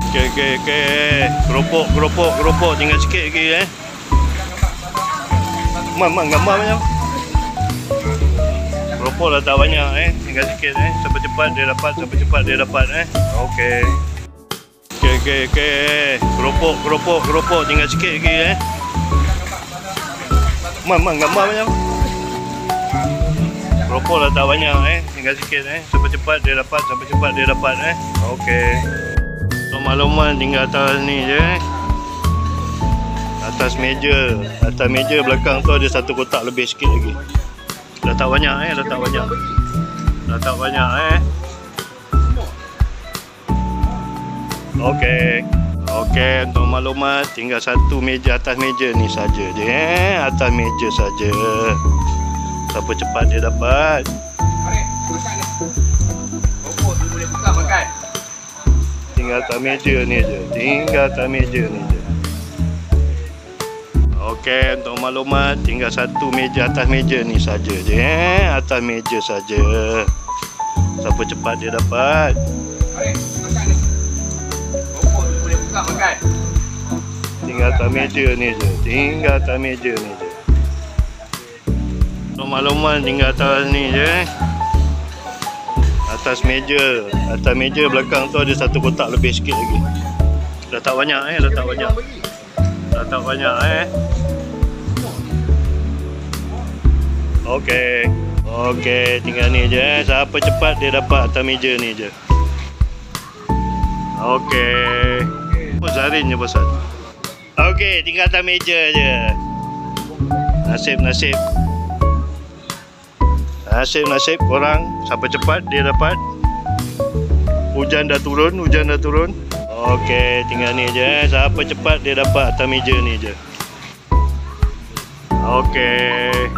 Okey. Keropok. Tinggal sikit lagi Mak gambar macam. Keropok dah tak banyak Tinggal sikit Sampai cepat dia dapat Okey. Keropok. Tinggal sikit lagi Mak gambar macam. Keropok dah tak banyak Tinggal sikit Sampai cepat dia dapat Okey. Makluman tinggal atas ni je Atas meja belakang tu ada satu kotak lebih sikit lagi. Dah tak banyak Okey, untuk maklumat tinggal satu meja atas meja ni saja je atas meja saja. Siapa cepat dia dapat. Tinggal atas meja ni je. Okey, untuk maklumat tinggal satu meja atas meja ni saja je atas meja saja. Siapa cepat dia dapat. Tinggal atas meja ni je. Untuk maklumat tinggal atas ni je. Atas meja belakang tu ada satu kotak lebih sikit lagi. Dah tak banyak Okey, tinggal ni je Siapa cepat dia dapat atas meja ni je. Okey. Zarin je pasal. Okey, tinggal atas meja je. Nasib korang. Siapa cepat dia dapat. Hujan dah turun. Okey, tinggal ni je. Siapa cepat dia dapat atas meja ni je. Okey.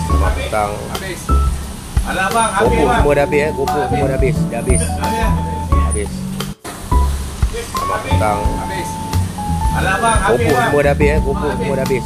Selamat petang. Alah bang, Kopuk semua dah habis Kopuk semua dah habis. Selamat petang. Alah bang, Kopuk semua dah habis Kopuk semua dah habis.